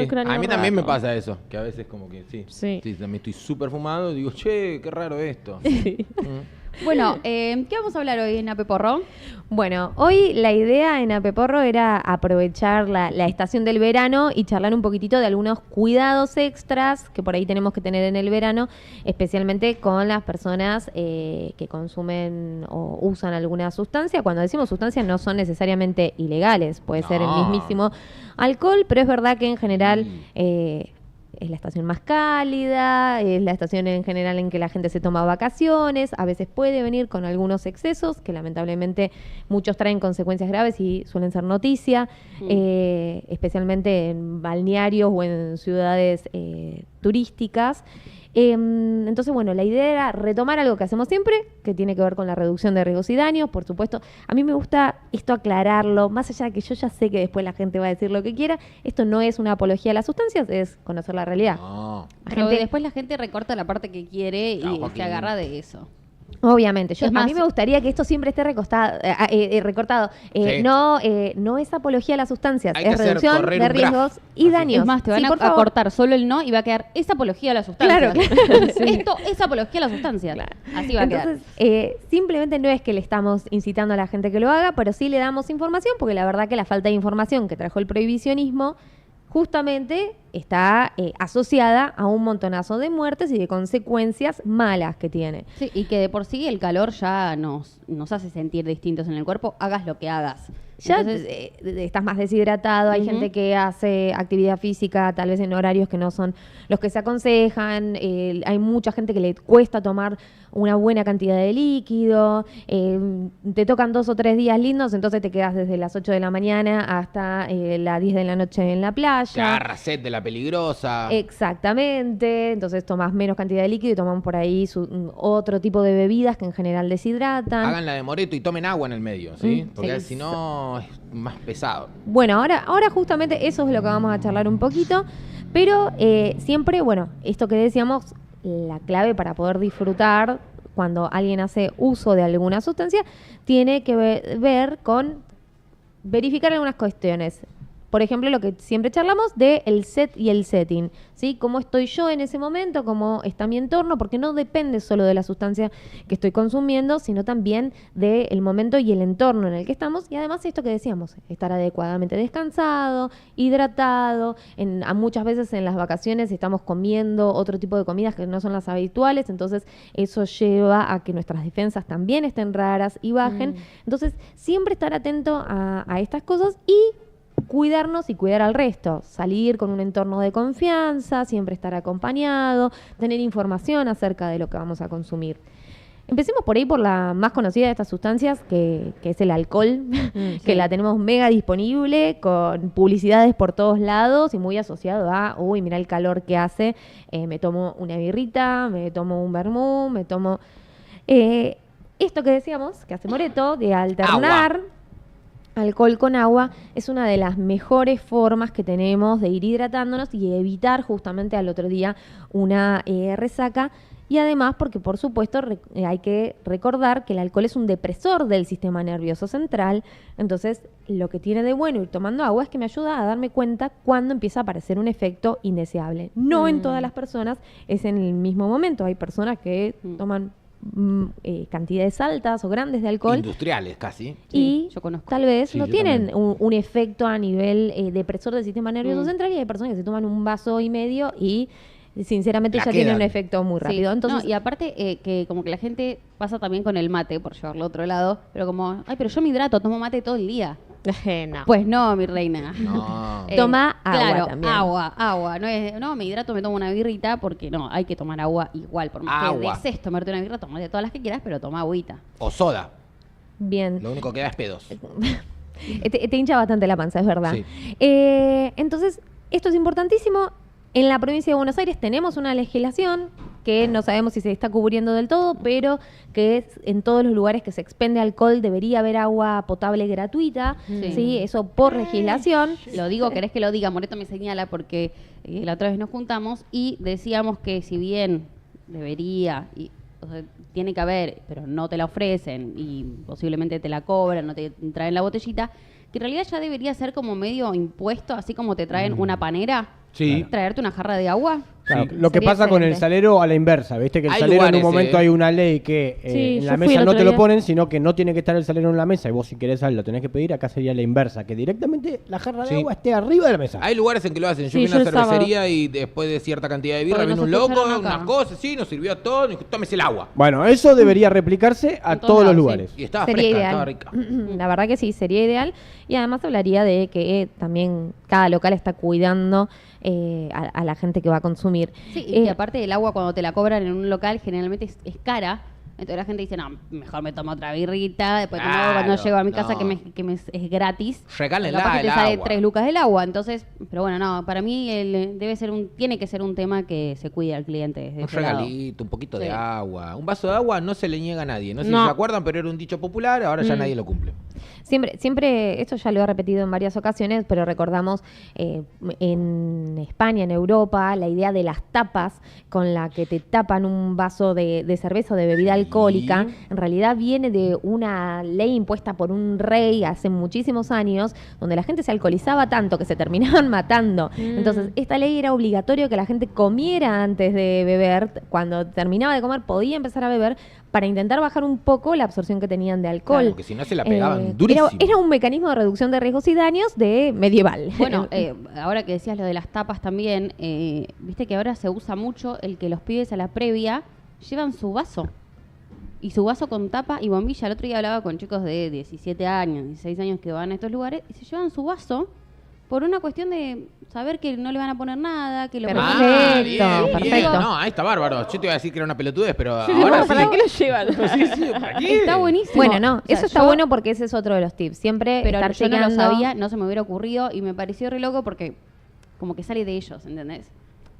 A mí también me rato. pasa eso, que a veces como que Sí. también estoy súper fumado y digo, che, qué raro esto. Mm. Bueno, ¿qué vamos a hablar hoy en Ape Porro? Bueno, hoy la idea en Apeporro era aprovechar la estación del verano y charlar un poquitito de algunos cuidados extras que por ahí tenemos que tener en el verano, especialmente con las personas que consumen o usan alguna sustancia. Cuando decimos sustancia no son necesariamente ilegales, puede ser el No. mismísimo alcohol, pero es verdad que en general... es la estación más cálida, es la estación en general en que la gente se toma vacaciones, a veces puede venir con algunos excesos que lamentablemente muchos traen consecuencias graves y suelen ser noticia, especialmente en balnearios o en ciudades turísticas. Entonces, bueno, la idea era retomar algo que hacemos siempre, que tiene que ver con la reducción de riesgos y daños, por supuesto. A mí me gusta esto aclararlo, más allá de que yo ya sé que después la gente va a decir lo que quiera, esto no es una apología a las sustancias, es conocer la realidad. No. Pero después la gente recorta la parte que quiere y Joaquín. se agarra de eso. Obviamente, Es más, a mí me gustaría que esto siempre esté recortado. Sí. No es apología a las sustancias, Hay que es hacer reducción correr de un graph. riesgos y Así. daños. Es más, te van Sí, a por favor. cortar solo el no y va a quedar esa apología a la sustancia. Claro, sí. Esto es apología a la sustancia. Así va a quedar. Entonces, simplemente no es que le estamos incitando a la gente que lo haga, pero sí le damos información, porque la verdad que la falta de información que trajo el prohibicionismo justamente está asociada a un montonazo de muertes y de consecuencias malas que tiene. Sí, y que de por sí el calor ya nos hace sentir distintos en el cuerpo, hagas lo que hagas. Ya Entonces, estás más deshidratado, hay Ujú. gente que hace actividad física tal vez en horarios que no son los que se aconsejan, hay mucha gente que le cuesta tomar una buena cantidad de líquido, te tocan 2 o 3 días lindos, entonces te quedas desde las 8 de la mañana hasta las 10 de la noche en la Te playa. agarra sed de la peligrosa. Exactamente, entonces tomas menos cantidad de líquido y toman por ahí otro tipo de bebidas que en general deshidratan. Hagan la de Moreto y tomen agua en el medio, ¿sí? Porque sí. si no es más pesado. Bueno, ahora justamente eso es lo que vamos a charlar un poquito, pero siempre, bueno, esto que decíamos, la clave para poder disfrutar cuando alguien hace uso de alguna sustancia tiene que ver con verificar algunas cuestiones. Por ejemplo, lo que siempre charlamos de el set y el setting, ¿sí? Cómo estoy yo en ese momento, cómo está mi entorno, porque no depende solo de la sustancia que estoy consumiendo, sino también del momento y el entorno en el que estamos. Y además esto que decíamos, estar adecuadamente descansado, hidratado. Muchas veces en las vacaciones estamos comiendo otro tipo de comidas que no son las habituales, entonces eso lleva a que nuestras defensas también estén raras y bajen. Entonces, siempre estar atento a estas cosas y cuidarnos y cuidar al resto, salir con un entorno de confianza, siempre estar acompañado, tener información acerca de lo que vamos a consumir. Empecemos por ahí por la más conocida de estas sustancias, que es el alcohol, que sí. la tenemos mega disponible, con publicidades por todos lados y muy asociado a, uy, mira el calor que hace, me tomo una birrita, me tomo un vermú, me tomo... esto que decíamos, que hace Moreto, de alternar alcohol con agua, es una de las mejores formas que tenemos de ir hidratándonos y evitar justamente al otro día una resaca. Y además porque, por supuesto, hay que recordar que el alcohol es un depresor del sistema nervioso central. Entonces, lo que tiene de bueno ir tomando agua es que me ayuda a darme cuenta cuando empieza a aparecer un efecto indeseable. No en todas las personas es en el mismo momento. Hay personas que toman cantidades altas o grandes de alcohol Industriales casi. y Sí, yo conozco. tal vez Sí, no yo tienen también. un efecto a nivel depresor del sistema nervioso central, y hay personas que se toman un vaso y medio y sinceramente La ya tienen quedan. un efecto muy rápido. Sí. Entonces, No, y aparte que como que la gente pasa también con el mate, por llevarlo a otro lado, pero como, ay, pero yo me hidrato, tomo mate todo el día. no. Pues no, mi reina. No. Toma agua claro, también. agua. No, me hidrato, me tomo una birrita, porque no, hay que tomar agua igual. Por más Agua. que desees tomarte una birra, tomate todas las que quieras, pero toma agüita. O soda. Bien. Lo único que da es pedos. Te hincha bastante la panza, es verdad. Sí. Entonces, esto es importantísimo. En la provincia de Buenos Aires tenemos una legislación que no sabemos si se está cubriendo del todo, pero que en todos los lugares que se expende alcohol debería haber agua potable gratuita, Sí. ¿sí? Eso por legislación. Lo digo, ¿querés que lo diga? Moreto me señala porque la otra vez nos juntamos y decíamos que si bien debería, o sea, tiene que haber, pero no te la ofrecen y posiblemente te la cobran, no te traen la botellita, que en realidad ya debería ser como medio impuesto, así como te traen una panera, Sí. traerte una jarra de agua. Claro, Sí, lo que sería pasa con el excelente. salero a la inversa, viste que el Hay salero en un lugares, momento hay una ley que Sí, en yo la fui mesa el no otro te lo día. ponen, sino que no tiene que estar el salero en la mesa y vos si querés algo lo tenés que pedir, acá sería la inversa, que directamente la jarra de Sí. agua esté arriba de la mesa. Hay lugares en que lo hacen. Yo Sí, fui a yo una el sábado. cervecería y después de cierta cantidad de birra Porque vino un nos loco, escucharon acá. unas cosas, sí, nos sirvió todo, y dijo, tómese el agua. Bueno, eso debería replicarse a En todos todos los lados, lugares. Y estaba Sería fresca, ideal. estaba rica. La verdad que sí, sería ideal. Y además hablaría de que también cada local está cuidando a la gente que va a consumir. Sí, y que aparte del agua cuando te la cobran en un local generalmente es cara. Entonces la gente dice, no, mejor me tomo otra birrita, después tomo Claro, cuando llego a mi casa no. que es gratis. Regálenla Capaz que te el sale agua. 3 lucas del agua. Entonces, pero bueno, no, para mí tiene que ser un tema que se cuide al cliente desde Un ese lado. regalito, un poquito de Sí. agua. Un vaso de agua no se le niega a nadie. No sé No. si se acuerdan, pero era un dicho popular, ahora ya nadie lo cumple. Siempre, esto ya lo he repetido en varias ocasiones, pero recordamos en España, en Europa, la idea de las tapas con la que te tapan un vaso de cerveza o de bebida alcohólica, en realidad viene de una ley impuesta por un rey hace muchísimos años, donde la gente se alcoholizaba tanto que se terminaban matando. Entonces, esta ley era obligatorio que la gente comiera antes de beber. Cuando terminaba de comer podía empezar a beber para intentar bajar un poco la absorción que tenían de alcohol. Claro, porque si no se la pegaban durísimo. Era un mecanismo de reducción de riesgos y daños de medieval. Bueno, ahora que decías lo de las tapas también, viste que ahora se usa mucho el que los pibes a la previa llevan su vaso. Y su vaso con tapa y bombilla. El otro día hablaba con chicos de 17 años, 16 años que van a estos lugares y se llevan su vaso por una cuestión de saber que no le van a poner nada, que lo Perfecto. Ah, bien, perfecto. bien. No, ahí está bárbaro. Yo te iba a decir que era una pelotudez, pero Yo digo, ahora sí. ¿para qué lo llevan? Sí, sí, ¿para qué? Está buenísimo. Bueno, no, O sea, eso está yo- bueno porque ese es otro de los tips. Siempre Pero estar yo no lo chequeando. sabía, no se me hubiera ocurrido y me pareció re loco porque como que sale de ellos, ¿entendés?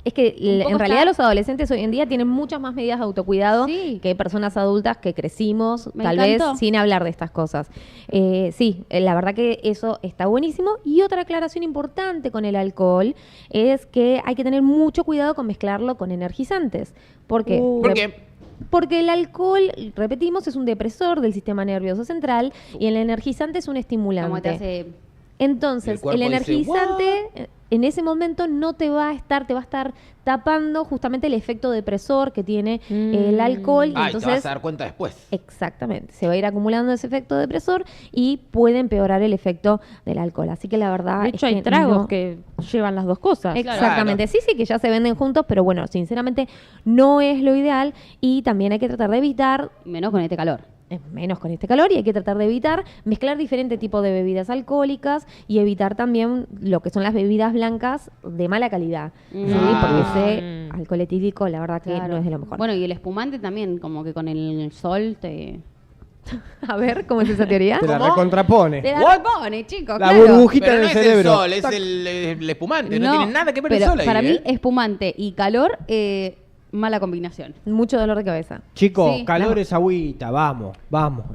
Es que Un poco en realidad está- los adolescentes hoy en día tienen muchas más medidas de autocuidado Sí. que personas adultas que crecimos, Me tal encantó. vez sin hablar de estas cosas. Sí, la verdad que eso está buenísimo. Y otra aclaración importante con el alcohol es que hay que tener mucho cuidado con mezclarlo con energizantes. ¿Por qué? ¿Por qué? Porque el alcohol, repetimos, es un depresor del sistema nervioso central y el energizante es un estimulante. Como te hace... Entonces, El cuerpo el dice, energizante en ese momento no te va a estar, te va a estar tapando justamente el efecto depresor que tiene el alcohol. Y Ay, te entonces, vas a dar cuenta después. exactamente, se va a ir acumulando ese efecto depresor y puede empeorar el efecto del alcohol. Así que la verdad De es hecho, hay que tragos no- que llevan las dos cosas. Exactamente, sí, que ya se venden juntos, pero bueno, sinceramente no es lo ideal y también hay que tratar de evitar Menos con este calor. menos con este calor y hay que tratar de evitar mezclar diferentes tipos de bebidas alcohólicas y evitar también lo que son las bebidas blancas de mala calidad, ¿sí? Porque ese alcohol etílico la verdad que Claro. no es de lo mejor. Bueno, y el espumante también, como que con el sol te... A ver, ¿cómo es esa teoría? Te la ¿Cómo? recontrapone. Te la repone, chicos, La claro. burbujita Pero no del es cerebro. el sol, es el espumante. No, tiene nada que ver el pero sol ahí. para mí, ¿eh? espumante y calor, mala combinación. Mucho dolor de cabeza. Chicos, Sí, calor no. es agüita, vamos.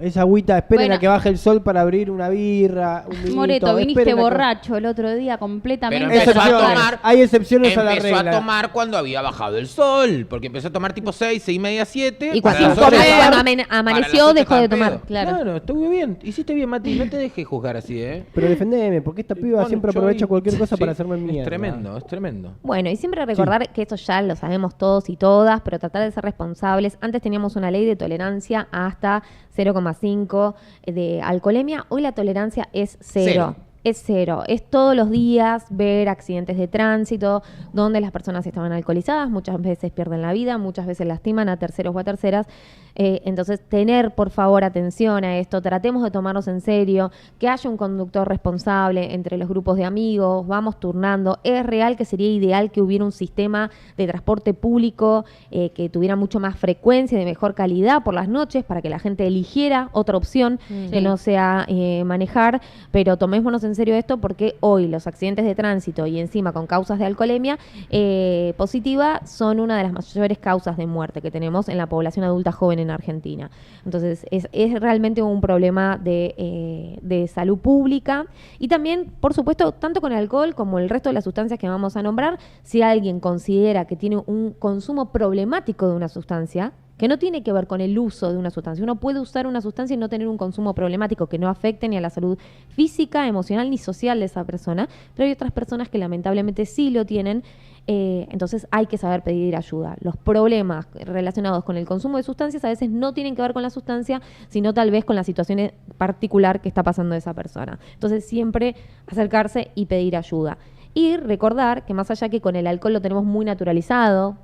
Esa agüita, esperen Bueno. a que baje el sol para abrir una birra, un vinito. Moreto, viniste esperen a que- borracho el otro día completamente. Pero empezó a Excepciones. tomar. Hay excepciones a la Empezó regla. a tomar cuando había bajado el sol. Porque empezó a tomar tipo 6, 6:30, 7. Y para cuando, las ocho estaba- cuando para amaneció las ocho dejó de estaba en tomar. pedo. Claro. Estuvo bien. Hiciste bien, Mati. No te dejes juzgar así, ¿eh? Pero defendeme, porque esta piba Bueno, siempre yo aprovecha ahí- cualquier cosa sí, para hacerme mierda. Es tremendo, es tremendo. Bueno, y siempre recordar que esto ya lo sabemos todos y todas, pero tratar de ser responsables. Antes teníamos una ley de tolerancia hasta 0,5 de alcoholemia. Hoy la tolerancia es cero. Es cero. Es todos los días ver accidentes de tránsito donde las personas estaban alcoholizadas, muchas veces pierden la vida, muchas veces lastiman a terceros o a terceras. Entonces, tener por favor atención a esto, tratemos de tomarnos en serio, que haya un conductor responsable entre los grupos de amigos, vamos turnando. Es real que sería ideal que hubiera un sistema de transporte público que tuviera mucho más frecuencia y de mejor calidad por las noches para que la gente eligiera otra opción que Sí. no sea manejar, pero tomémonos en serio esto porque hoy los accidentes de tránsito y encima con causas de alcoholemia positiva son una de las mayores causas de muerte que tenemos en la población adulta joven en Argentina. Entonces es realmente un problema de salud pública y también, por supuesto, tanto con el alcohol como el resto de las sustancias que vamos a nombrar, si alguien considera que tiene un consumo problemático de una sustancia, que no tiene que ver con el uso de una sustancia. Uno puede usar una sustancia y no tener un consumo problemático que no afecte ni a la salud física, emocional ni social de esa persona, pero hay otras personas que lamentablemente sí lo tienen. Entonces hay que saber pedir ayuda. Los problemas relacionados con el consumo de sustancias a veces no tienen que ver con la sustancia, sino tal vez con la situación particular que está pasando esa persona. Entonces siempre acercarse y pedir ayuda. Y recordar que más allá que con el alcohol lo tenemos muy naturalizado,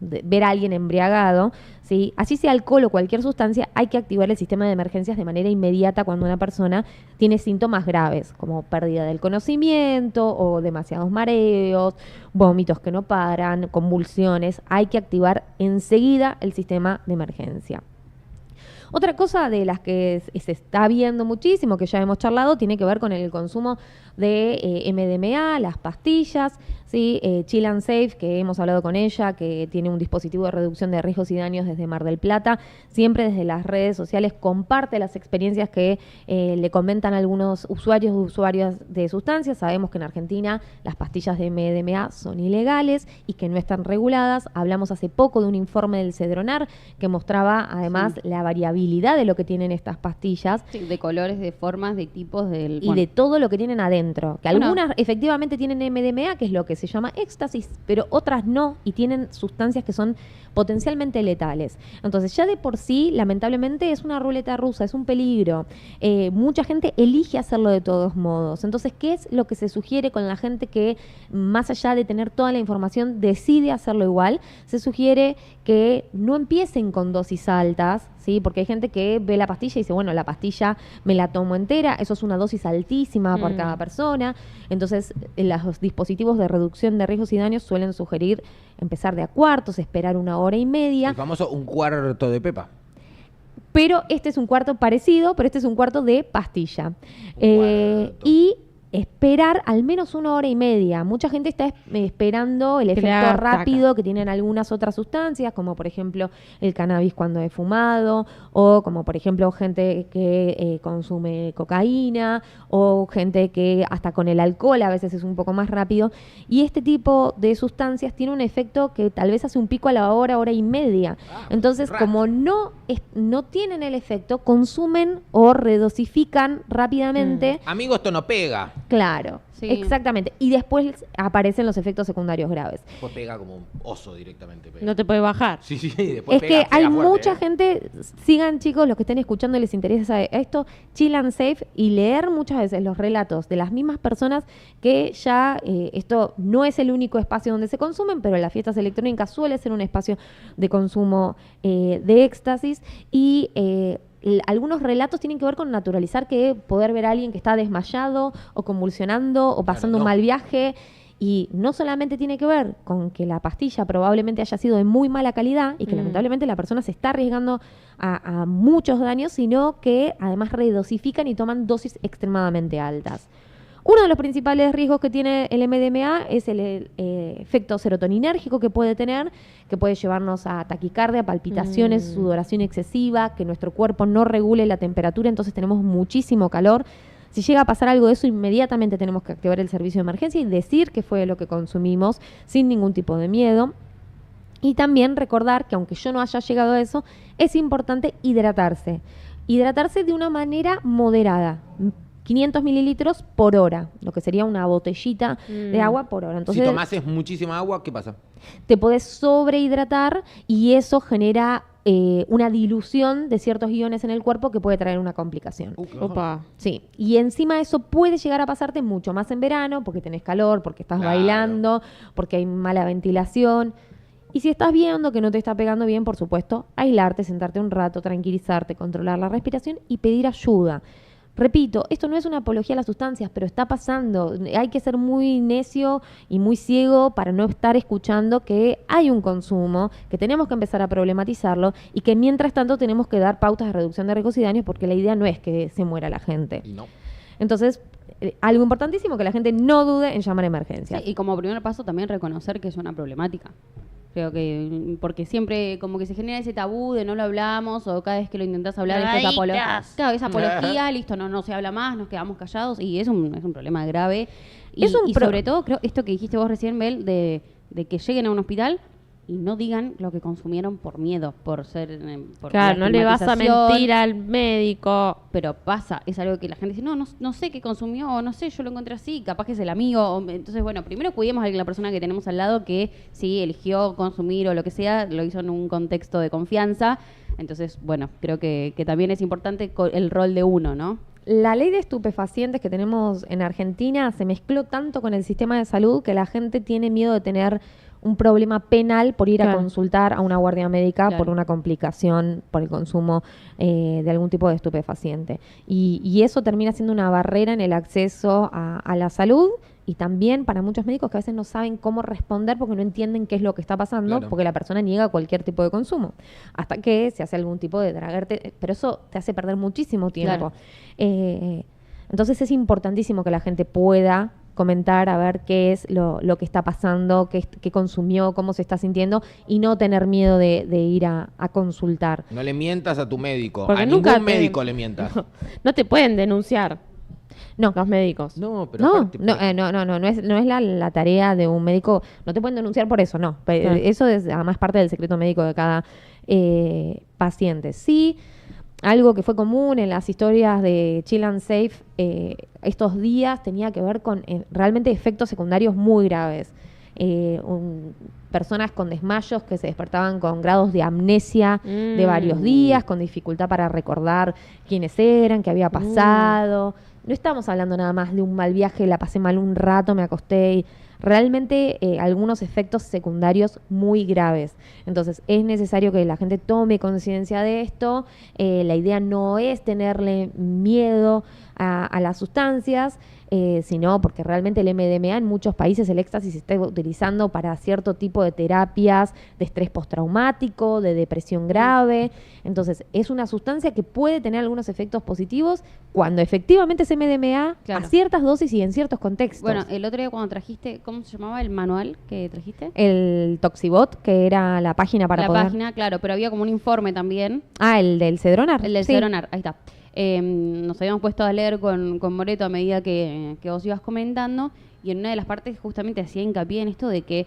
ver a alguien embriagado, ¿sí? Así sea alcohol o cualquier sustancia, hay que activar el sistema de emergencias de manera inmediata cuando una persona tiene síntomas graves, como pérdida del conocimiento o demasiados mareos, vómitos que no paran, convulsiones. Hay que activar enseguida el sistema de emergencia. Otra cosa de las que se está viendo muchísimo, que ya hemos charlado, tiene que ver con el consumo de MDMA, las pastillas, ¿sí? Chill and Safe, que hemos hablado con ella, que tiene un dispositivo de reducción de riesgos y daños desde Mar del Plata, siempre desde las redes sociales comparte las experiencias que le comentan algunos usuarios o usuarias de sustancias. Sabemos que en Argentina las pastillas de MDMA son ilegales y que no están reguladas. Hablamos hace poco de un informe del Cedronar que mostraba además la variabilidad de lo que tienen estas pastillas. Sí, de colores, de formas, de tipos del... Y de todo lo que tienen adentro. Que Bueno. algunas efectivamente tienen MDMA, que es lo que se llama éxtasis, pero otras no, y tienen sustancias que son potencialmente letales. Entonces ya de por sí, lamentablemente, es una ruleta rusa, es un peligro. Mucha gente elige hacerlo de todos modos. Entonces, ¿qué es lo que se sugiere con la gente que, más allá de tener toda la información, decide hacerlo igual? Se sugiere que no empiecen con dosis altas, ¿sí? Porque hay gente que ve la pastilla y dice, bueno, la pastilla me la tomo entera, eso es una dosis altísima por cada persona. Entonces, los dispositivos de reducción de riesgos y daños suelen sugerir empezar de a cuartos, esperar 1 hora y media. El famoso un cuarto de pepa. Pero este es un cuarto parecido, pero este es un cuarto de pastilla. Cuarto. Y esperar al menos 1 hora y media. Mucha gente está esperando el Que le efecto haga rápido que tienen algunas otras sustancias, como por ejemplo el cannabis cuando es fumado, o como por ejemplo gente que consume cocaína, o gente que hasta con el alcohol a veces es un poco más rápido. Y este tipo de sustancias tiene un efecto que tal vez hace un pico a la hora y media. Entonces, rato. como no tienen el efecto, consumen o redosifican rápidamente. Amigo, esto no pega. Claro, Sí. exactamente. Y después aparecen los efectos secundarios graves. Después pega como un oso directamente. Pega. No te puede bajar. Sí, sí, después Es pega, que hay pega fuerte, mucha ¿eh? gente, sigan chicos, los que estén escuchando y les interesa esto, Chill and Safe, y leer muchas veces los relatos de las mismas personas que ya, esto no es el único espacio donde se consumen, pero las fiestas electrónicas suele ser un espacio de consumo de éxtasis y... algunos relatos tienen que ver con naturalizar que poder ver a alguien que está desmayado o convulsionando o pasando un no. mal viaje, y no solamente tiene que ver con que la pastilla probablemente haya sido de muy mala calidad y que lamentablemente la persona se está arriesgando a muchos daños, sino que además redosifican y toman dosis extremadamente altas. Uno de los principales riesgos que tiene el MDMA es el efecto serotoninérgico que puede tener, que puede llevarnos a taquicardia, palpitaciones, sudoración excesiva, que nuestro cuerpo no regule la temperatura, entonces tenemos muchísimo calor. Si llega a pasar algo de eso, inmediatamente tenemos que activar el servicio de emergencia y decir qué fue lo que consumimos sin ningún tipo de miedo. Y también recordar que aunque yo no haya llegado a eso, es importante hidratarse. Hidratarse de una manera moderada. 500 mililitros por hora, lo que sería una botellita de agua por hora. Entonces, Si tomases muchísima agua, ¿qué pasa? te podés sobrehidratar y eso genera una dilución de ciertos iones en el cuerpo que puede traer una complicación. Opa. Sí, y encima eso puede llegar a pasarte mucho más en verano, porque tenés calor, porque estás Claro. bailando, porque hay mala ventilación. Y si estás viendo que no te está pegando bien, por supuesto, aislarte, sentarte un rato, tranquilizarte, controlar la respiración y pedir ayuda. Repito, esto no es una apología a las sustancias, pero está pasando. Hay que ser muy necio y muy ciego para no estar escuchando que hay un consumo, que tenemos que empezar a problematizarlo y que mientras tanto tenemos que dar pautas de reducción de riesgos y daños, porque la idea no es que se muera la gente. Y no. Entonces, algo importantísimo, que la gente no dude en llamar a emergencias. Sí, y como primer paso también reconocer que es una problemática. Creo que, porque siempre como que se genera ese tabú de no lo hablamos, o cada vez que lo intentás hablar esto es apología. Claro, es apología, listo, no se habla más, nos quedamos callados, y es un problema grave. Y, Es un y sobre todo, creo, esto que dijiste vos recién, Bel, de que lleguen a un hospital y no digan lo que consumieron por miedo, por ser... por Claro, la no le vas a estigmatización. mentir al médico. Pero pasa, es algo que la gente dice, no sé qué consumió, o no sé, yo lo encontré así, capaz que es el amigo. Entonces, bueno, primero cuidemos a la persona que tenemos al lado que si eligió consumir o lo que sea, lo hizo en un contexto de confianza. Entonces, bueno, creo que también es importante el rol de uno, ¿no? La ley de estupefacientes que tenemos en Argentina se mezcló tanto con el sistema de salud que la gente tiene miedo de tener un problema penal por ir a Claro. consultar a una guardia médica Claro. por una complicación por el consumo de algún tipo de estupefaciente. Y eso termina siendo una barrera en el acceso a la salud y también para muchos médicos que a veces no saben cómo responder porque no entienden qué es lo que está pasando, Claro. porque la persona niega cualquier tipo de consumo. Hasta que se hace algún tipo de dragarte, pero eso te hace perder muchísimo tiempo. Claro. Entonces es importantísimo que la gente pueda comentar a ver qué es lo que está pasando, qué consumió, cómo se está sintiendo y no tener miedo de ir a consultar. No le mientas a tu médico. Porque a nunca ningún te- médico le mientas. No te pueden denunciar No, los médicos. No, pero no, aparte, no es la tarea de un médico, no te pueden denunciar por eso, no. Claro. Eso es además parte del secreto médico de cada paciente. Sí, algo que fue común en las historias de Chill and Safe estos días tenía que ver con realmente efectos secundarios muy graves. Personas con desmayos que se despertaban con grados de amnesia de varios días, con dificultad para recordar quiénes eran, qué había pasado. No estamos hablando nada más de un mal viaje, la pasé mal un rato, me acosté y realmente algunos efectos secundarios muy graves. Entonces es necesario que la gente tome conciencia de esto. La idea no es tenerle miedo a las sustancias, sino porque realmente el MDMA en muchos países, el éxtasis se está utilizando para cierto tipo de terapias de estrés postraumático, de depresión grave. Entonces es una sustancia que puede tener algunos efectos positivos cuando efectivamente es MDMA Claro. a ciertas dosis y en ciertos contextos. Bueno, el otro día cuando trajiste, ¿cómo se llamaba el manual que trajiste? El Toxibot, que era la página para la poder... página, claro, pero había como un informe también. Ah, el del Cedronar. El del Sí. Cedronar, ahí está. Nos habíamos puesto a leer con Moreto a medida que vos ibas comentando, y en una de las partes justamente hacía hincapié en esto de que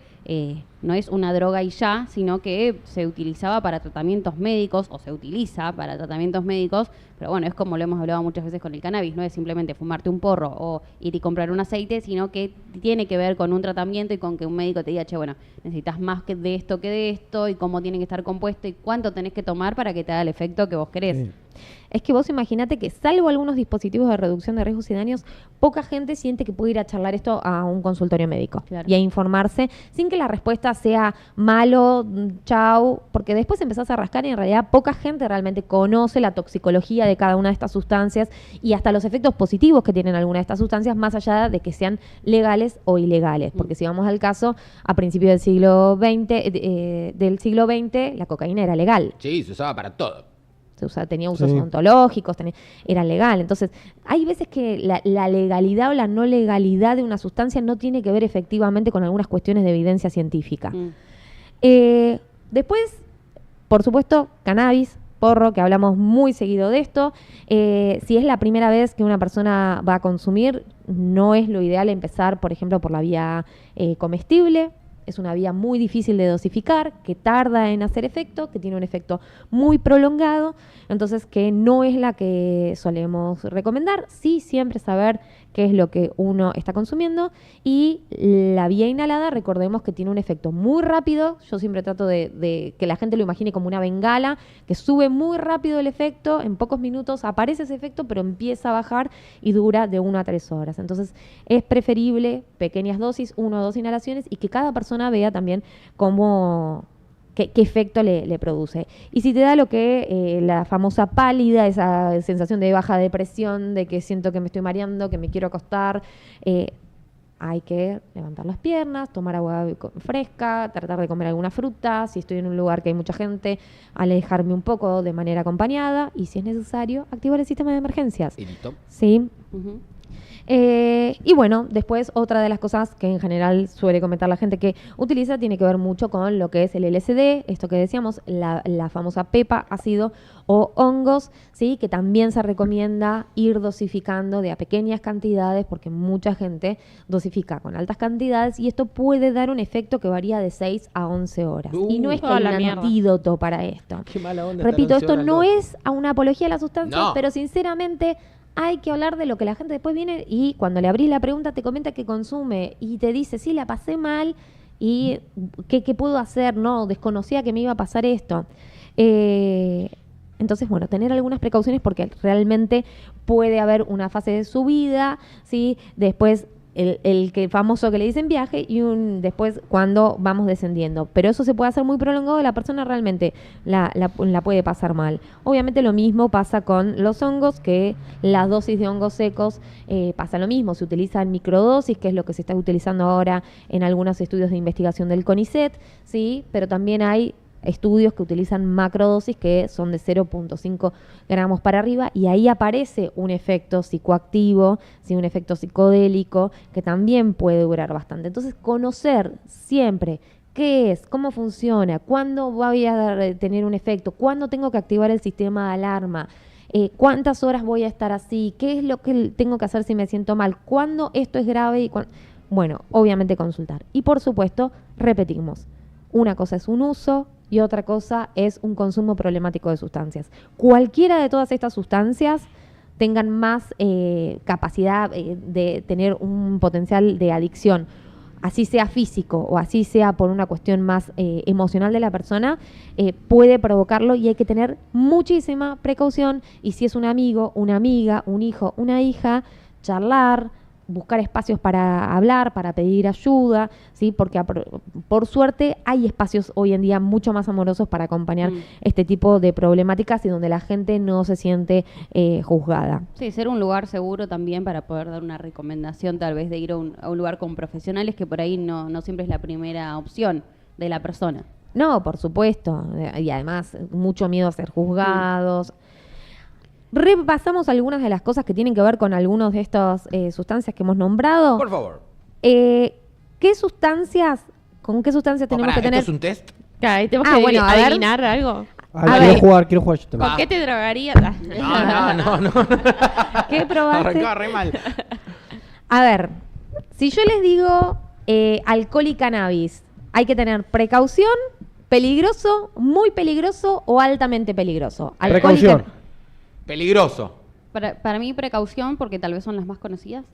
no es una droga y ya, sino que se utilizaba para tratamientos médicos, o se utiliza para tratamientos médicos, pero bueno, es como lo hemos hablado muchas veces con el cannabis, no es simplemente fumarte un porro o ir y comprar un aceite, sino que tiene que ver con un tratamiento y con que un médico te diga, che, bueno, necesitas más que de esto, y cómo tiene que estar compuesto, y cuánto tenés que tomar para que te haga el efecto que vos querés. Sí. Es que vos imaginate que salvo algunos dispositivos de reducción de riesgos y daños, poca gente siente que puede ir a charlar esto a un consultorio médico Claro. y a informarse sin que la respuesta sea malo, chau, porque después empezás a rascar y en realidad poca gente realmente conoce la toxicología de cada una de estas sustancias y hasta los efectos positivos que tienen alguna de estas sustancias, más allá de que sean legales o ilegales. Porque si vamos al caso, a principios del siglo XX, la cocaína era legal. Sí, se usaba para todo. Tenía usos Sí. ontológicos, era legal. Entonces, hay veces que la legalidad o la no legalidad de una sustancia no tiene que ver efectivamente con algunas cuestiones de evidencia científica. Mm. Después, por supuesto, cannabis, porro, que hablamos muy seguido de esto. Si es la primera vez que una persona va a consumir, no es lo ideal empezar, por ejemplo, por la vía comestible. Es una vía muy difícil de dosificar, que tarda en hacer efecto, que tiene un efecto muy prolongado, entonces que no es la que solemos recomendar. Sí, siempre saber qué es lo que uno está consumiendo. Y la vía inhalada, recordemos que tiene un efecto muy rápido. Yo siempre trato de que la gente lo imagine como una bengala, que sube muy rápido el efecto, en pocos minutos aparece ese efecto, pero empieza a bajar y dura de 1 a 3 horas. Entonces es preferible pequeñas dosis, 1 o 2 inhalaciones, y que cada persona vea también cómo... ¿Qué efecto le produce? Y si te da lo que la famosa pálida, esa sensación de baja depresión, de que siento que me estoy mareando, que me quiero acostar, hay que levantar las piernas, tomar agua fresca, tratar de comer alguna fruta. Si estoy en un lugar que hay mucha gente, alejarme un poco de manera acompañada y, si es necesario, activar el sistema de emergencias. Y listo. ¿Sí? Ujú. Y bueno, después otra de las cosas que en general suele comentar la gente que utiliza tiene que ver mucho con lo que es el LSD, esto que decíamos, la famosa pepa, ácido o hongos, ¿sí? Que también se recomienda ir dosificando de a pequeñas cantidades porque mucha gente dosifica con altas cantidades y esto puede dar un efecto que varía de 6 a 11 horas. Y no es que toda hay la un mierda. antídoto para esto. Qué mala onda. Repito, estar 11 esto horas no loco. es a una apología de la sustancia, No. pero sinceramente hay que hablar de lo que la gente después viene y cuando le abrís la pregunta te comenta que consume y te dice, sí, la pasé mal y ¿qué puedo hacer? No, desconocía que me iba a pasar esto. Entonces, bueno, tener algunas precauciones porque realmente puede haber una fase de subida, ¿sí? Después el que famoso que le dicen viaje y después cuando vamos descendiendo. Pero eso se puede hacer muy prolongado y la persona realmente la puede pasar mal. Obviamente lo mismo pasa con los hongos, que las dosis de hongos secos pasa lo mismo. Se utilizan microdosis, que es lo que se está utilizando ahora en algunos estudios de investigación del CONICET, ¿sí? Pero también hay estudios que utilizan macrodosis que son de 0.5 gramos para arriba y ahí aparece un efecto psicoactivo, ¿sí? Un efecto psicodélico que también puede durar bastante. Entonces, conocer siempre qué es, cómo funciona, cuándo voy a tener un efecto, cuándo tengo que activar el sistema de alarma, cuántas horas voy a estar así, qué es lo que tengo que hacer si me siento mal, cuándo esto es grave y bueno, obviamente consultar. Y por supuesto, repetimos, una cosa es un uso y otra cosa es un consumo problemático de sustancias. Cualquiera de todas estas sustancias tengan más capacidad de tener un potencial de adicción, así sea físico o así sea por una cuestión más emocional de la persona, puede provocarlo y hay que tener muchísima precaución. Y si es un amigo, una amiga, un hijo, una hija, charlar, buscar espacios para hablar, para pedir ayuda, ¿sí? Porque por suerte hay espacios hoy en día mucho más amorosos para acompañar este tipo de problemáticas y donde la gente no se siente juzgada. Sí, ser un lugar seguro también para poder dar una recomendación, tal vez de ir a un lugar con profesionales, que por ahí no siempre es la primera opción de la persona. No, por supuesto. Y además, mucho miedo a ser juzgados. Repasamos algunas de las cosas que tienen que ver con algunas de estas sustancias que hemos nombrado. Por favor. ¿Con qué sustancias tenemos que tener? ¿Esto es un test? Claro, ahí tenemos Ah, que bueno, a ver. adivinar algo. A Quiero jugar yo también. ¿Con qué te drogarías? No. ¿Qué probaste? Arrancaba re mal. A ver, si yo les digo alcohol y cannabis, hay que tener precaución, peligroso, muy peligroso o altamente peligroso. Alcohol y Precaución. Peligroso. Para mí, precaución, porque tal vez son las más conocidas.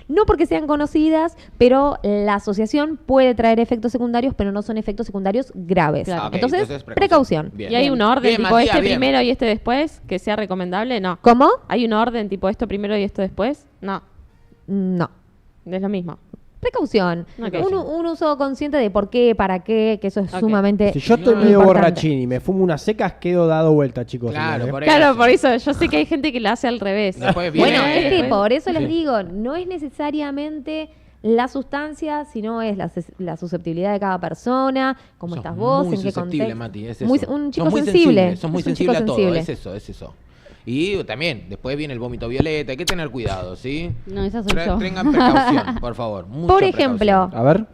No porque sean conocidas, pero la asociación puede traer efectos secundarios, pero no son efectos secundarios graves. Claro. Ok, Entonces, precaución. Bien. ¿Y hay un orden, Bien, tipo Matías, este bien. primero y este después, que sea recomendable? No. ¿Cómo? ¿Hay un orden, tipo esto primero y esto después? No. No. Es lo mismo. Precaución. Ok. Un uso consciente de por qué, para qué, que eso es Ok. sumamente Si yo estoy No, medio importante. borrachín y me fumo unas secas, quedo dado vuelta, chicos. Claro, señores. por Claro, eso. por eso. Yo sé que hay gente que la hace al revés. Después viene- Bueno, es que Bien. por eso les Sí. digo, no es necesariamente la sustancia, sino es la susceptibilidad de cada persona, cómo Sos estás vos, muy en qué susceptible, contexto. Mati, es Muy- eso. un Sos chico muy sensible. Sos muy Es un chico sensible a todo, sensible. es eso. Y también, después viene el vómito violeta, hay que tener cuidado, ¿sí? No, esa soy yo. Tengan precaución, por favor. mucha Por ejemplo, A ver.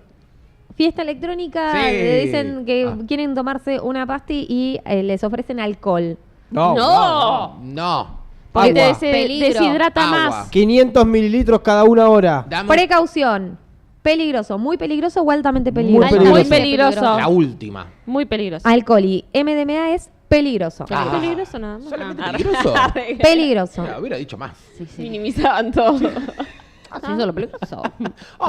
fiesta electrónica, Sí. le dicen que Ah. quieren tomarse una pasti y les ofrecen alcohol. No. No. Porque Agua. se Peligro. deshidrata Agua. más. 500 mililitros cada una hora. Dame Precaución. Peligroso, muy peligroso o altamente Muy peligroso. peligroso. Muy peligroso. la última. Muy peligroso. Alcohol y MDMA es peligroso. Ah. Peligroso nada más. ¿Solamente Ah, peligroso? Peligroso. Ya, hubiera dicho más. Sí, sí. Minimizaban todo. Sí, solo peligroso.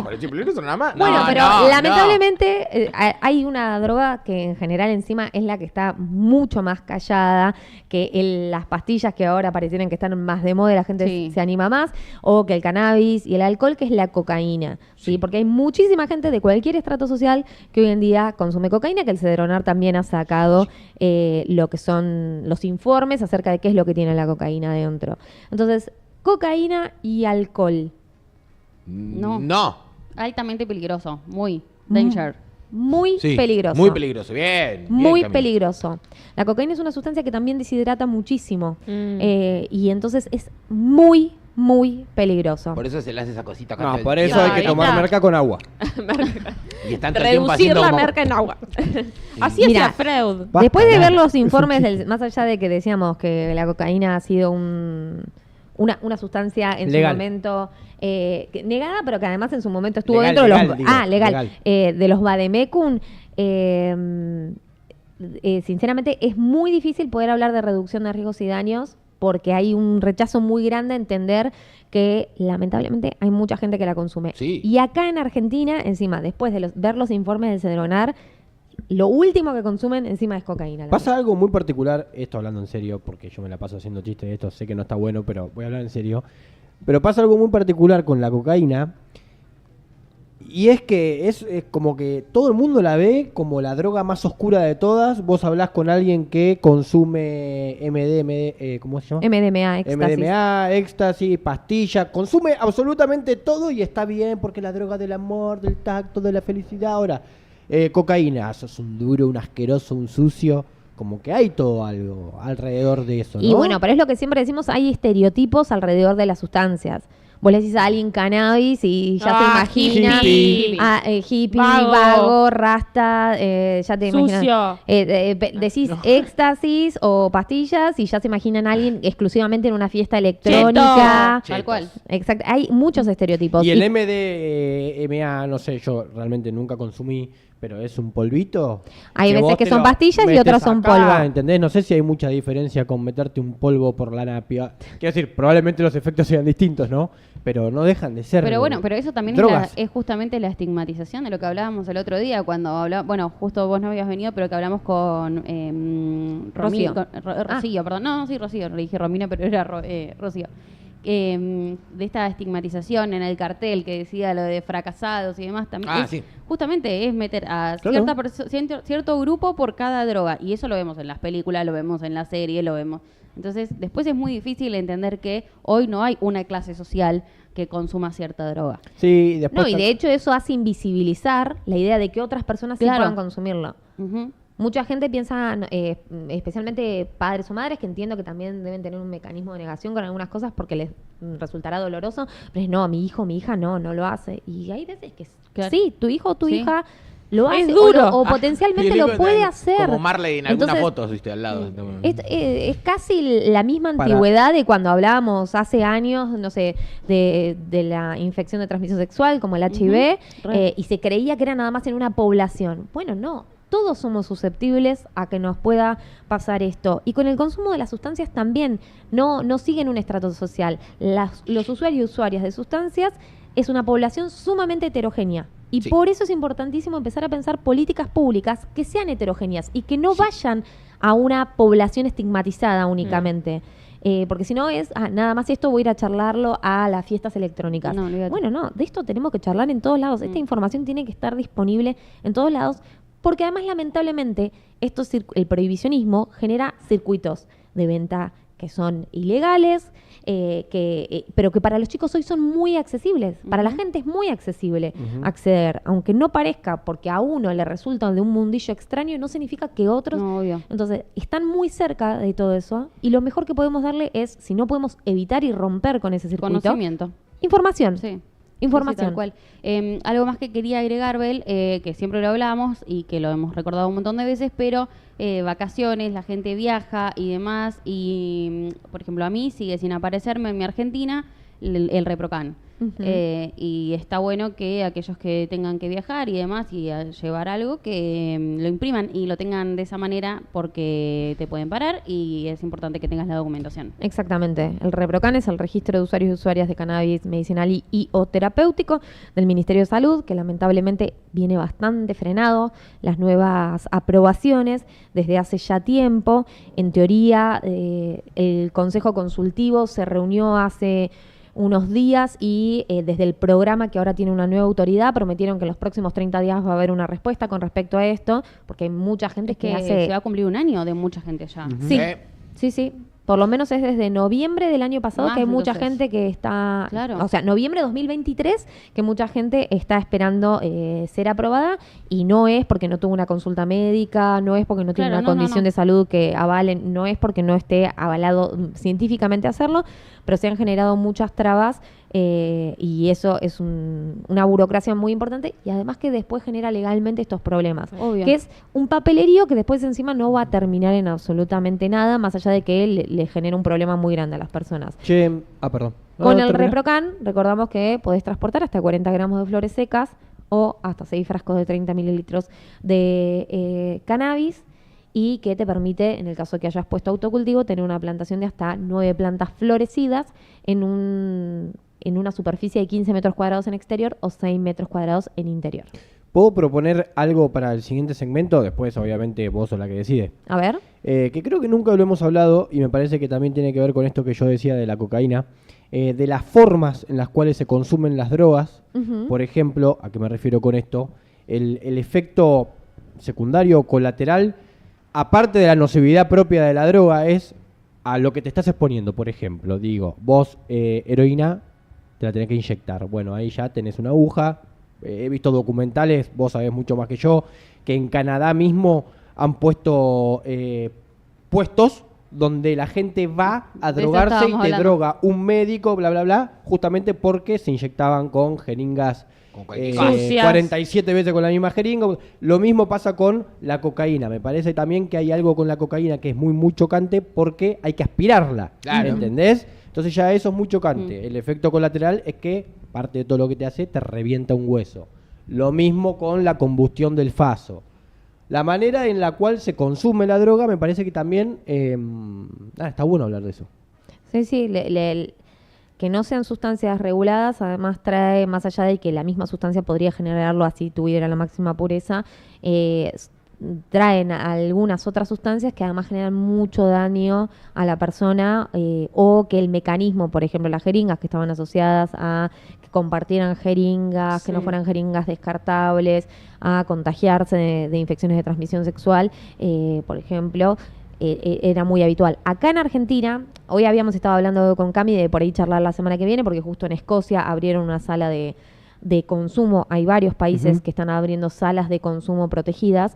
Pero si peligroso nada más. Bueno, No, pero no, lamentablemente hay una droga que en general encima es la que está mucho más callada, que las pastillas que ahora parecieran que están más de moda y la gente Sí. se anima más, o que el cannabis y el alcohol, que es la cocaína. ¿sí? Porque hay muchísima gente de cualquier estrato social que hoy en día consume cocaína, que el Cedronar también ha sacado lo que son los informes acerca de qué es lo que tiene la cocaína dentro. Entonces, cocaína y alcohol. No. No. Altamente peligroso. Muy. Danger. Muy Sí, peligroso. Muy peligroso. Bien. Muy bien, Camila. peligroso. La cocaína es una sustancia que también deshidrata muchísimo. Mm. Y entonces es muy muy peligroso. Por eso se le hace esa cosita acá. No, todo el por eso tiempo. hay que tomar está. merca con agua. Y están todo el tiempo Reducir haciendo la como- merca en agua. Así Mira, hacía Freud. Basta, Después de no. ver los informes, más allá de que decíamos que la cocaína ha sido una sustancia en Legal. su momento negada, pero que además en su momento estuvo Legal, dentro de legal, los... digo, legal. legal. De los vademecum. Sinceramente, es muy difícil poder hablar de reducción de riesgos y daños porque hay un rechazo muy grande a entender que lamentablemente hay mucha gente que la consume. Sí. Y acá en Argentina, encima, después de ver los informes del Cedronar, lo último que consumen encima es cocaína. la Pasa algo muy particular, esto hablando en serio, porque yo me la paso haciendo chistes de esto, sé que no está bueno, pero voy a hablar en serio. Pero pasa algo muy particular con la cocaína, y es que es como que todo el mundo la ve como la droga más oscura de todas. Vos hablás con alguien que consume ¿cómo se llama? MDMA, éxtasis. MDMA, éxtasis, pastilla, consume absolutamente todo y está bien porque la droga del amor, del tacto, de la felicidad. Ahora, cocaína, sos un duro, un asqueroso, un sucio, como que hay todo algo alrededor de eso, ¿no? Y bueno, pero es lo que siempre decimos, hay estereotipos alrededor de las sustancias. Vos le decís a alguien cannabis y ya se imagina hippie. hippie, Vago. vago, rasta, ya te imaginas. Sucio. Decís éxtasis o pastillas y ya se imaginan a alguien exclusivamente en una fiesta electrónica. Chetos. Tal cual. Exacto, hay muchos estereotipos. Y el Y- MDMA, no sé, yo realmente nunca consumí, pero es un polvito. Hay veces vos que te son lo pastillas y metes otras son acá, polvo. ¿entendés? No sé si hay mucha diferencia con meterte un polvo por la napia. Quiero decir, probablemente los efectos sean distintos, ¿no? Pero no dejan de ser Pero bueno, pero eso también drogas. es justamente la estigmatización de lo que hablábamos el otro día, cuando hablábamos, bueno, justo vos no habías venido, pero que hablamos con Rocío. Rocío, perdón, no, sí, Rocío, le dije Romina, pero era Rocío. De esta estigmatización en el cartel que decía lo de fracasados y demás, también Sí. justamente es meter a Claro. cierto grupo por cada droga, y eso lo vemos en las películas, lo vemos en la serie, lo vemos. Entonces, después es muy difícil entender que hoy no hay una clase social que consuma cierta droga. Sí, después No, y de hecho eso hace invisibilizar la idea de que otras personas sí Claro. puedan consumirlo. Ujú. Mucha gente piensa, especialmente padres o madres, que entiendo que también deben tener un mecanismo de negación con algunas cosas porque les resultará doloroso, pero es no, mi hijo, mi hija no lo hace. Y hay veces que Claro. sí, tu hijo o tu Sí. hija lo Es hace duro. o potencialmente Y el lo hijo puede está hacer. Como Marley en alguna Entonces, foto, viste, al lado. es casi la misma Para- antigüedad de cuando hablábamos hace años, no sé, de la infección de transmisión sexual como el HIV, Re. y se creía que era nada más en una población. Bueno, no, todos somos susceptibles a que nos pueda pasar esto. Y con el consumo de las sustancias también no siguen un estrato social. Los usuarios y usuarias de sustancias es una población sumamente heterogénea. Y Sí. por eso es importantísimo empezar a pensar políticas públicas que sean heterogéneas y que no vayan a una población estigmatizada únicamente. Porque si no es, nada más esto voy a ir a charlarlo a las fiestas electrónicas. No, olvídate. Bueno, no, de esto tenemos que charlar en todos lados. Esta información tiene que estar disponible en todos lados, porque además, lamentablemente, el prohibicionismo genera circuitos de venta que son ilegales, pero que para los chicos hoy son muy accesibles. Para la Ujú. gente es muy accesible Ujú. acceder, aunque no parezca, porque a uno le resulta de un mundillo extraño, no significa que otros... No, obvio. Entonces, están muy cerca de todo eso y lo mejor que podemos darle es, si no podemos evitar y romper con ese circuito, Conocimiento. información. Sí. Información. Sí, tal cual. Algo más que quería agregar, Bel, que siempre lo hablamos y que lo hemos recordado un montón de veces, pero vacaciones, la gente viaja y demás, y por ejemplo a mí sigue sin aparecerme en mi Argentina el Reprocan. Ujú. Y está bueno que aquellos que tengan que viajar y demás y a llevar algo, que lo impriman y lo tengan de esa manera porque te pueden parar y es importante que tengas la documentación. Exactamente. El ReproCan es el registro de usuarios y usuarias de cannabis medicinal y o terapéutico del Ministerio de Salud, que lamentablemente viene bastante frenado. Las nuevas aprobaciones desde hace ya tiempo. En teoría, el Consejo Consultivo se reunió hace unos días y desde el programa, que ahora tiene una nueva autoridad, prometieron que en los próximos 30 días va a haber una respuesta con respecto a esto, porque hay mucha gente Es que hace... se va a cumplir un año de mucha gente ya. Ujú. Sí, Eh. sí, sí. Por lo menos es desde noviembre del año pasado Más, que hay mucha entonces. gente que está... Claro. O sea, noviembre de 2023 que mucha gente está esperando ser aprobada y no es porque no tuvo una consulta médica, no es porque no tiene Claro, una no, no, condición no. de salud que avalen, no es porque no esté avalado científicamente hacerlo, pero se han generado muchas trabas y eso es una burocracia muy importante y además que después genera legalmente estos problemas. Obvio. Que es un papelerío que después encima no va a terminar en absolutamente nada, más allá de que le genera un problema muy grande a las personas. Che, perdón. Con No, el termina. ReproCan, recordamos que podés transportar hasta 40 gramos de flores secas o hasta 6 frascos de 30 mililitros de cannabis y que te permite, en el caso que hayas puesto autocultivo, tener una plantación de hasta 9 plantas florecidas en una superficie de 15 metros cuadrados en exterior o 6 metros cuadrados en interior. ¿Puedo proponer algo para el siguiente segmento? Después, obviamente, vos sos la que decide. A ver. Que creo que nunca lo hemos hablado y me parece que también tiene que ver con esto que yo decía de la cocaína, de las formas en las cuales se consumen las drogas. Ujú. Por ejemplo, ¿a qué me refiero con esto? El efecto secundario o colateral, aparte de la nocividad propia de la droga, es a lo que te estás exponiendo. Por ejemplo, digo, vos heroína te la tenés que inyectar. Bueno, ahí ya tenés una aguja. He visto documentales, vos sabés mucho más que yo, que en Canadá mismo han puesto puestos donde la gente va a De eso drogarse y te estábamos hablando. droga un médico, bla, bla, bla, justamente porque se inyectaban con jeringas Con cualquier cosa. Sucias. 47 veces con la misma jeringa. Lo mismo pasa con la cocaína. Me parece también que hay algo con la cocaína que es muy, muy chocante porque hay que aspirarla. Claro. ¿Entendés? Entonces ya eso es muy chocante. El efecto colateral es que parte de todo lo que te hace te revienta un hueso. Lo mismo con la combustión del faso. La manera en la cual se consume la droga me parece que también está bueno hablar de eso. Sí, sí, que no sean sustancias reguladas, además trae, más allá de que la misma sustancia podría generarlo así tuviera la máxima pureza, traen algunas otras sustancias que además generan mucho daño a la persona o que el mecanismo, por ejemplo, las jeringas que estaban asociadas a que compartieran jeringas, que no Sí. fueran jeringas descartables, a contagiarse de infecciones de transmisión sexual, por ejemplo, era muy habitual. Acá en Argentina, hoy habíamos estado hablando con Cami de por ahí charlar la semana que viene, porque justo en Escocia abrieron una sala de consumo. Hay varios países que están abriendo salas de consumo protegidas.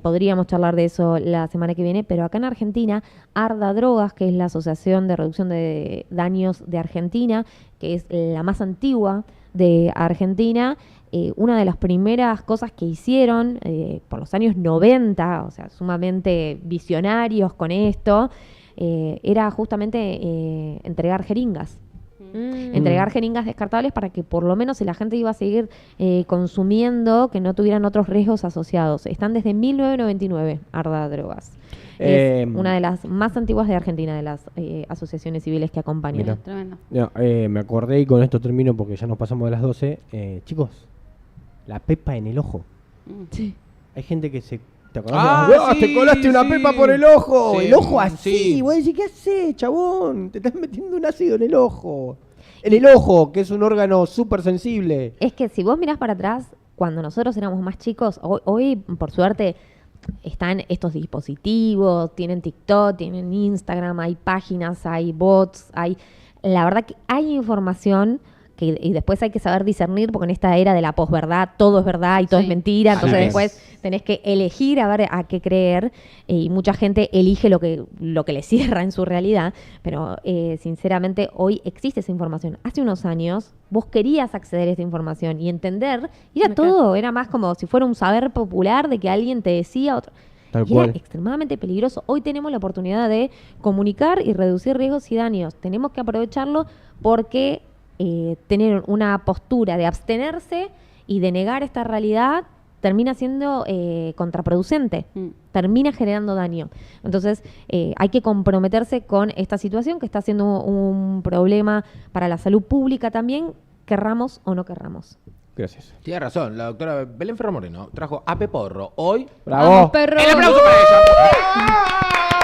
Podríamos charlar de eso la semana que viene, pero acá en Argentina, Arda Drogas, que es la Asociación de Reducción de Daños de Argentina, que es la más antigua de Argentina, una de las primeras cosas que hicieron por los años 90, o sea, sumamente visionarios con esto, era justamente entregar jeringas. Entregar jeringas descartables para que por lo menos si la gente iba a seguir consumiendo, que no tuvieran otros riesgos asociados. Están desde 1999, Arda Drogas. Es una de las más antiguas de Argentina, de las asociaciones civiles que acompañan. Mira. Tremendo. No, me acordé y con esto termino porque ya nos pasamos de las 12. Chicos, la pepa en el ojo. Sí. Hay gente que se... ¿Te acordás? Ah, sí, te colaste una sí. pepa por el ojo. Sí, El ojo así. sí. Vos decís, ¿qué haces, chabón? Te estás metiendo un ácido en el ojo. En el ojo, que es un órgano súper sensible. Es que si vos mirás para atrás, cuando nosotros éramos más chicos, hoy por suerte están estos dispositivos, tienen TikTok, tienen Instagram, hay páginas, hay bots, la verdad que hay información y después hay que saber discernir, porque en esta era de la posverdad todo es verdad y todo Sí. es mentira, entonces Así es. después tenés que elegir a ver a qué creer y mucha gente elige lo que le cierra en su realidad, pero sinceramente hoy existe esa información. Hace unos años vos querías acceder a esta información y entender, y era Me todo, era más como si fuera un saber popular de que alguien te decía otro. Tal Y era cual. extremadamente peligroso. Hoy tenemos la oportunidad de comunicar y reducir riesgos y daños. Tenemos que aprovecharlo porque tener una postura de abstenerse y de negar esta realidad termina siendo contraproducente, termina generando daño. Entonces hay que comprometerse con esta situación que está siendo un problema para la salud pública también, querramos o no querramos. Gracias. Tiene razón, la doctora Belén Ferro Moreno trajo a Peporro hoy. ¡Bravo! Vamos, perro. ¡El aplauso para ella!